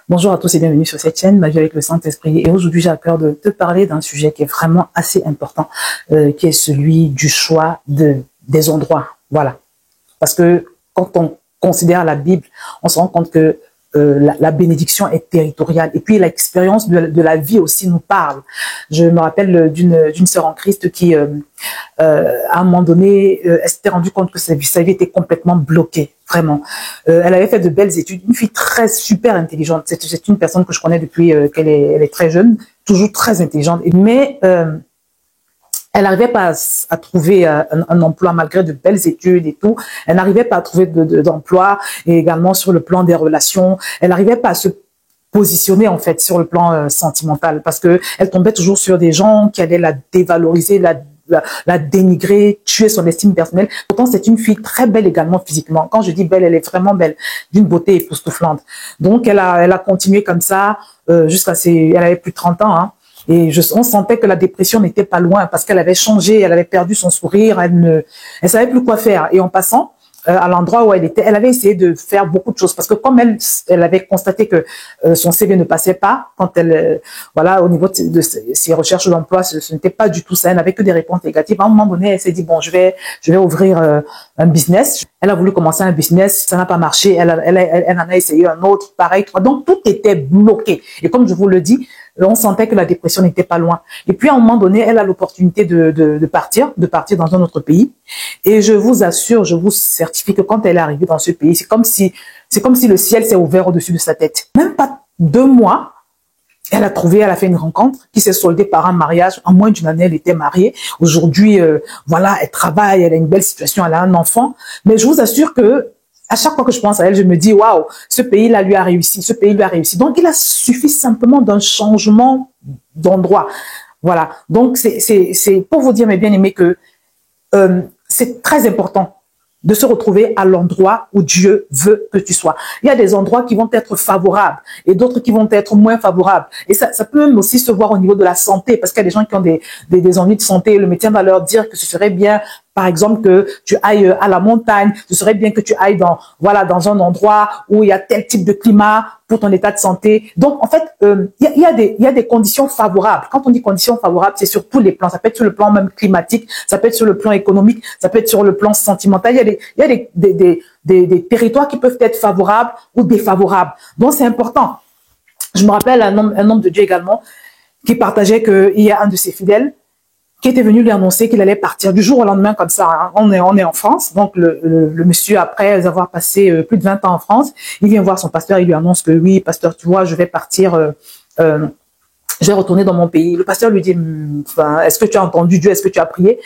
Bonjour à tous et bienvenue sur cette chaîne, Ma vie avec le Saint-Esprit. Et aujourd'hui, j'ai à cœur de te parler d'un sujet qui est vraiment assez important, qui est celui du choix des endroits. Voilà. Parce que quand on considère la Bible, on se rend compte que la bénédiction est territoriale. Et puis l'expérience de la vie aussi nous parle. Je me rappelle d'une sœur en Christ qui, à un moment donné, elle s'était rendue compte que sa vie était complètement bloquée. Vraiment. Elle avait fait de belles études, une fille super intelligente. C'est une personne que je connais depuis qu'elle est très jeune, toujours très intelligente. Mais elle n'arrivait pas à trouver un emploi malgré de belles études et tout. Elle n'arrivait pas à trouver d'emploi et également sur le plan des relations. Elle n'arrivait pas à se positionner en fait sur le plan sentimental parce que elle tombait toujours sur des gens qui allaient la dévaloriser, la dénigrer, tuer son estime personnelle. Pourtant, c'est une fille très belle également physiquement. Quand je dis belle, elle est vraiment belle, d'une beauté époustouflante. Donc, elle a continué comme ça jusqu'à elle avait plus de 30 ans. Hein. Et on sentait que la dépression n'était pas loin parce qu'elle avait changé, elle avait perdu son sourire, elle savait plus quoi faire. Et en passant à l'endroit où elle était, elle avait essayé de faire beaucoup de choses parce que comme elle avait constaté que son CV ne passait pas quand voilà, au niveau de ses recherches d'emploi, ce n'était pas du tout ça. Elle n'avait que des réponses négatives. À un moment donné, elle s'est dit bon, je vais ouvrir un business. Elle a voulu commencer un business, ça n'a pas marché. Elle en a essayé un autre, pareil. Donc tout était bloqué. Et comme je vous le dis, on sentait que la dépression n'était pas loin. Et puis, à un moment donné, elle a l'opportunité de partir dans un autre pays. Et je vous assure, je vous certifie que quand elle est arrivée dans ce pays, c'est comme si le ciel s'est ouvert au-dessus de sa tête. Même pas 2 mois, elle a fait une rencontre qui s'est soldée par un mariage. En moins d'une année, elle était mariée. Aujourd'hui, voilà, elle travaille, elle a une belle situation, elle a un enfant. Mais je vous assure que à chaque fois que je pense à elle, je me dis, waouh, ce pays-là lui a réussi, ce pays lui a réussi. Donc, il a suffi simplement d'un changement d'endroit. Voilà. Donc, c'est pour vous dire, mes bien-aimés, que c'est très important de se retrouver à l'endroit où Dieu veut que tu sois. Il y a des endroits qui vont être favorables et d'autres qui vont être moins favorables. Et ça peut même aussi se voir au niveau de la santé, parce qu'il y a des gens qui ont des envies de santé. Le médecin va leur dire que ce serait bien, par exemple, que tu ailles à la montagne, ce serait bien que tu ailles dans un endroit où il y a tel type de climat pour ton état de santé. Donc, en fait, il y a des conditions favorables. Quand on dit conditions favorables, c'est sur tous les plans. Ça peut être sur le plan même climatique, ça peut être sur le plan économique, ça peut être sur le plan sentimental. Il y a des territoires qui peuvent être favorables ou défavorables. Donc, c'est important. Je me rappelle un homme de Dieu également qui partageait qu'il y a un de ses fidèles qui était venu lui annoncer qu'il allait partir du jour au lendemain comme ça. Hein. On est en France, donc le monsieur, après avoir passé plus de 20 ans en France, il vient voir son pasteur, il lui annonce que oui, pasteur, tu vois, je vais partir, je vais retourner dans mon pays. Le pasteur lui dit, est-ce que tu as entendu Dieu, est-ce que tu as prié?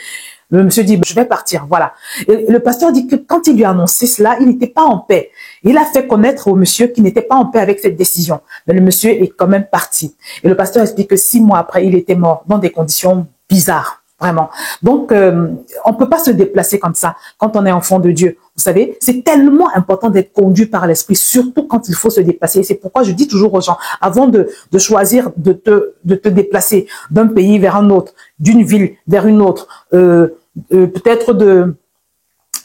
Le monsieur dit, je vais partir, voilà. Et le pasteur dit que quand il lui a annoncé cela, il n'était pas en paix. Il a fait connaître au monsieur qu'il n'était pas en paix avec cette décision. Mais le monsieur est quand même parti. Et le pasteur explique que 6 mois après, il était mort dans des conditions bizarres, vraiment. Donc, on peut pas se déplacer comme ça quand on est enfant de Dieu. Vous savez, c'est tellement important d'être conduit par l'Esprit, surtout quand il faut se déplacer. C'est pourquoi je dis toujours aux gens, avant de choisir de te déplacer d'un pays vers un autre, d'une ville vers une autre, peut-être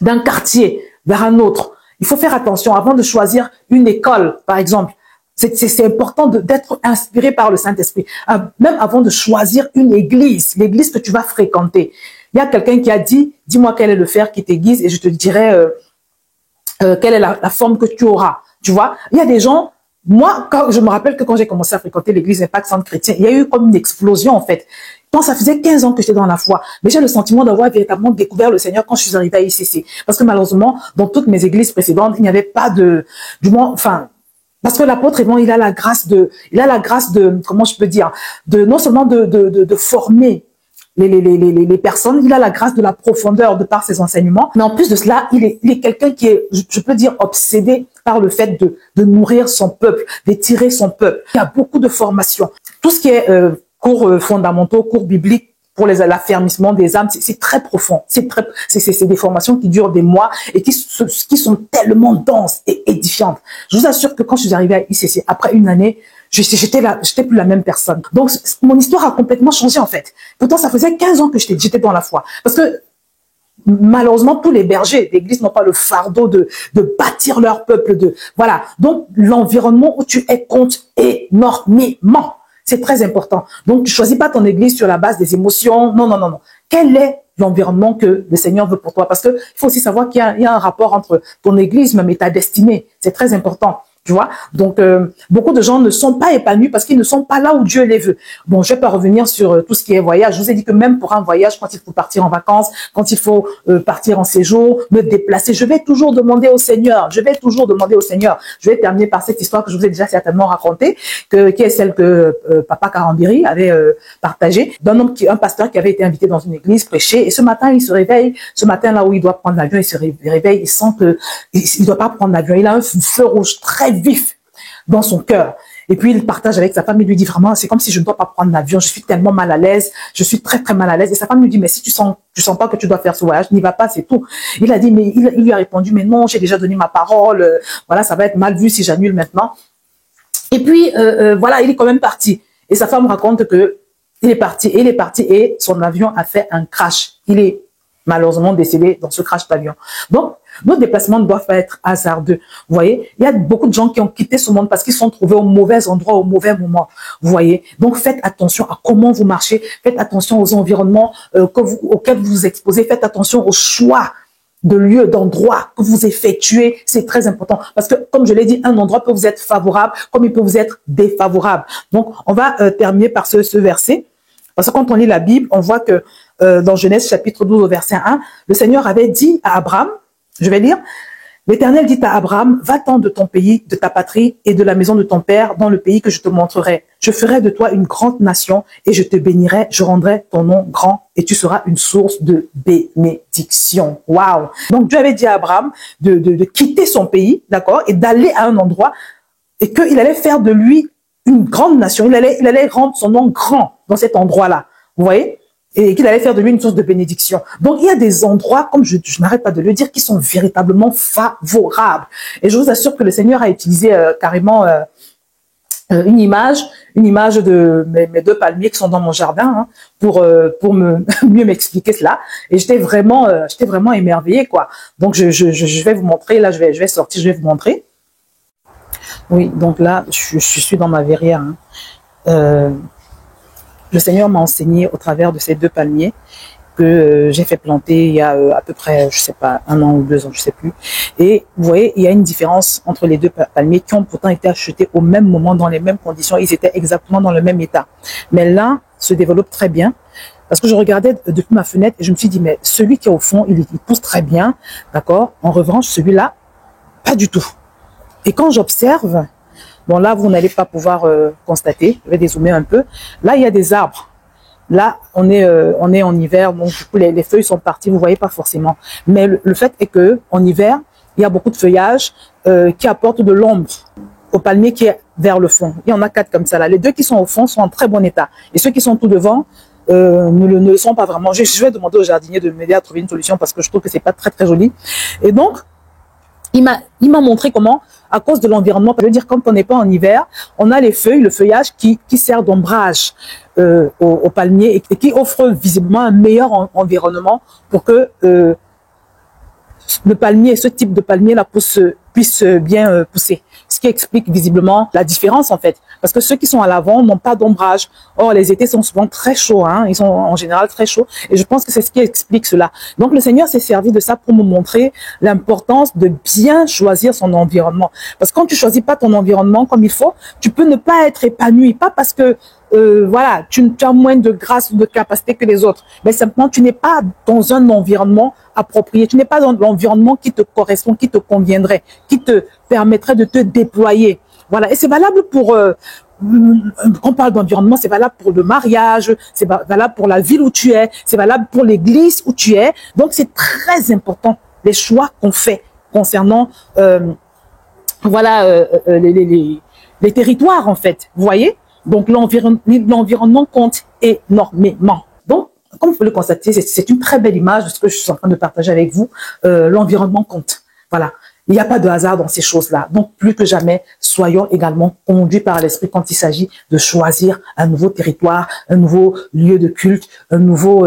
d'un quartier vers un autre, il faut faire attention avant de choisir une école, par exemple. C'est important d'être inspiré par le Saint-Esprit. Même avant de choisir une église, l'église que tu vas fréquenter. Il y a quelqu'un qui a dit, dis-moi quel est le fer qui t'aiguise et je te dirai quelle est la forme que tu auras. Tu vois, il y a des gens, moi, je me rappelle que quand j'ai commencé à fréquenter l'église Impact Centre Chrétien, il y a eu comme une explosion en fait. Quand ça faisait 15 ans que j'étais dans la foi, mais j'ai le sentiment d'avoir véritablement découvert le Seigneur quand je suis arrivée à ICC. Parce que malheureusement, dans toutes mes églises précédentes, il n'y avait pas du moins, enfin, parce que l'apôtre Yvon, il a la grâce de, comment je peux dire, non seulement de former les personnes, il a la grâce de la profondeur de par ses enseignements, mais en plus de cela, il est quelqu'un qui est, je peux dire, obsédé par le fait de nourrir son peuple, d'étirer son peuple. Il y a beaucoup de formations. Tout ce qui est cours fondamentaux, cours bibliques, pour l'affermissement des âmes, c'est très profond. C'est des formations qui durent des mois et qui sont tellement denses et édifiantes. Je vous assure que quand je suis arrivée à ICC, après une année, j'étais plus la même personne. Donc, mon histoire a complètement changé, en fait. Pourtant, ça faisait 15 ans que j'étais dans la foi. Parce que malheureusement, tous les bergers d'église n'ont pas le fardeau de bâtir leur peuple. Voilà. Donc, l'environnement où tu es compte énormément. C'est très important. Donc, tu choisis pas ton église sur la base des émotions. Non, non, non, non. Quel est l'environnement que le Seigneur veut pour toi? Parce que il faut aussi savoir qu'il y a un rapport entre ton église même et ta destinée. C'est très important. Tu vois, donc beaucoup de gens ne sont pas épanouis parce qu'ils ne sont pas là où Dieu les veut. Bon, je vais pas revenir sur tout ce qui est voyage. Je vous ai dit que même pour un voyage, quand il faut partir en vacances, quand il faut partir en séjour, me déplacer, je vais toujours demander au Seigneur. Je vais toujours demander au Seigneur. Je vais terminer par cette histoire que je vous ai déjà certainement racontée, qui est celle que Papa Karambiri avait partagée, un pasteur qui avait été invité dans une église prêcher. Et ce matin, il se réveille. Ce matin là où il doit prendre l'avion, il se réveille. Il sent que il doit pas prendre l'avion. Il a un feu rouge très vif dans son cœur. Et puis, il partage avec sa femme, il lui dit vraiment, c'est comme si je ne dois pas prendre l'avion, je suis tellement mal à l'aise, je suis très, très mal à l'aise. Et sa femme lui dit, mais si tu sens pas que tu dois faire ce voyage, n'y va pas, c'est tout. Il a dit, mais il lui a répondu, mais non, j'ai déjà donné ma parole, voilà, ça va être mal vu si j'annule maintenant. Et puis, voilà, il est quand même parti. Et sa femme raconte que il est parti, et son avion a fait un crash. Il est malheureusement décédé dans ce crash d'avion. Donc, nos déplacements ne doivent pas être hasardeux. Vous voyez, il y a beaucoup de gens qui ont quitté ce monde parce qu'ils sont trouvés au mauvais endroit, au mauvais moment. Vous voyez, donc faites attention à comment vous marchez, faites attention aux environnements auxquels vous vous exposez, faites attention au choix de lieux, d'endroits que vous effectuez, c'est très important. Parce que, comme je l'ai dit, un endroit peut vous être favorable, comme il peut vous être défavorable. Donc, on va terminer par ce verset. Parce que quand on lit la Bible, on voit que dans Genèse chapitre 12 au verset 1, le Seigneur avait dit à Abraham, je vais lire, l'Éternel dit à Abraham, va-t'en de ton pays, de ta patrie et de la maison de ton père dans le pays que je te montrerai. Je ferai de toi une grande nation et je te bénirai, je rendrai ton nom grand et tu seras une source de bénédiction. Waouh! Donc Dieu avait dit à Abraham de quitter son pays, d'accord, et d'aller à un endroit et qu'il allait faire de lui une grande nation. Il allait rendre son nom grand dans cet endroit-là. Vous voyez? Et qu'il allait faire de lui une source de bénédiction. Donc, il y a des endroits, comme je n'arrête pas de le dire, qui sont véritablement favorables. Et je vous assure que le Seigneur a utilisé carrément une image de mes deux palmiers qui sont dans mon jardin, hein, pour mieux m'expliquer cela. Et j'étais vraiment émerveillée, quoi. Donc, je vais vous montrer. Là, je vais sortir, je vais vous montrer. Oui, donc là, je suis dans ma verrière. Hein. Le Seigneur m'a enseigné au travers de ces deux palmiers que j'ai fait planter il y a à peu près, je sais pas, 1 an ou 2 ans, je sais plus. Et vous voyez, il y a une différence entre les deux palmiers qui ont pourtant été achetés au même moment, dans les mêmes conditions. Ils étaient exactement dans le même état. Mais l'un se développe très bien. Parce que je regardais depuis ma fenêtre et je me suis dit, mais celui qui est au fond, il pousse très bien, d'accord? En revanche, celui-là, pas du tout. Et quand j'observe, bon là, vous n'allez pas pouvoir constater, je vais dézoomer un peu. Là, il y a des arbres. Là, on est en hiver, donc du coup, les feuilles sont parties, vous voyez pas forcément. Mais le fait est que en hiver, il y a beaucoup de feuillage qui apportent de l'ombre au palmier qui est vers le fond. Il y en a 4 comme ça là. Les 2 qui sont au fond sont en très bon état. Et ceux qui sont tout devant ne le sont pas vraiment. Je vais demander au jardinier de m'aider à trouver une solution parce que je trouve que c'est pas très très joli. Et donc, il m'a montré comment, à cause de l'environnement, je veux dire, quand on n'est pas en hiver, on a les feuilles, le feuillage qui sert d'ombrage au palmier et qui offre visiblement un meilleur environnement pour que le palmier, ce type de palmier-là puisse bien pousser. Ce qui explique visiblement la différence en fait. Parce que ceux qui sont à l'avant n'ont pas d'ombrage. Or, les étés sont souvent très chauds, hein. Ils sont en général très chauds. Et je pense que c'est ce qui explique cela. Donc, le Seigneur s'est servi de ça pour me montrer l'importance de bien choisir son environnement. Parce que quand tu choisis pas ton environnement comme il faut, tu peux ne pas être épanoui. Pas parce que voilà, tu as moins de grâce ou de capacité que les autres. Mais simplement, tu n'es pas dans un environnement approprié. Tu n'es pas dans l'environnement qui te correspond, qui te conviendrait, qui te permettrait de te déployer. Voilà. Et c'est valable pour, quand on parle d'environnement, c'est valable pour le mariage, c'est valable pour la ville où tu es, c'est valable pour l'église où tu es. Donc, c'est très important, les choix qu'on fait concernant, voilà, les territoires, en fait. Vous voyez? Donc, l'environnement compte énormément. Donc, comme vous pouvez le constater, c'est une très belle image de ce que je suis en train de partager avec vous. L'environnement compte. Voilà. Il n'y a pas de hasard dans ces choses-là. Donc, plus que jamais, soyons également conduits par l'esprit quand il s'agit de choisir un nouveau territoire, un nouveau lieu de culte, un nouveau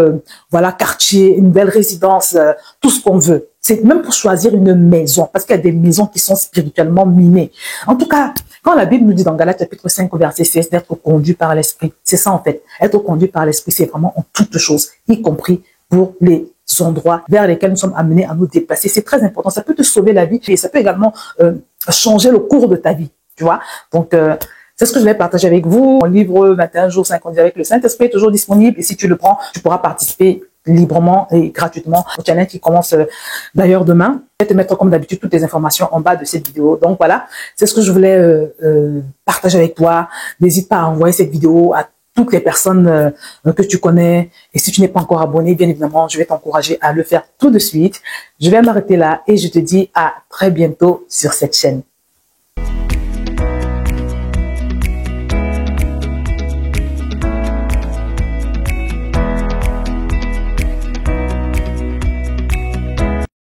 voilà quartier, une belle résidence, tout ce qu'on veut. C'est même pour choisir une maison, parce qu'il y a des maisons qui sont spirituellement minées. En tout cas, quand la Bible nous dit dans Galates chapitre 5 verset 16 d'être conduit par l'esprit, c'est ça en fait. Être conduit par l'esprit, c'est vraiment en toutes choses, y compris pour les endroits vers lesquels nous sommes amenés à nous déplacer. C'est très important. Ça peut te sauver la vie et ça peut également changer le cours de ta vie. Tu vois? Donc, c'est ce que je vais partager avec vous. Mon livre 21 jours 50 avec le Saint-Esprit est toujours disponible et si tu le prends, tu pourras participer librement et gratuitement au challenge qui commence d'ailleurs demain. Je vais te mettre comme d'habitude toutes les informations en bas de cette vidéo. Donc voilà, c'est ce que je voulais partager avec toi. N'hésite pas à envoyer cette vidéo à toutes les personnes que tu connais. Et si tu n'es pas encore abonné, bien évidemment, je vais t'encourager à le faire tout de suite. Je vais m'arrêter là et je te dis à très bientôt sur cette chaîne.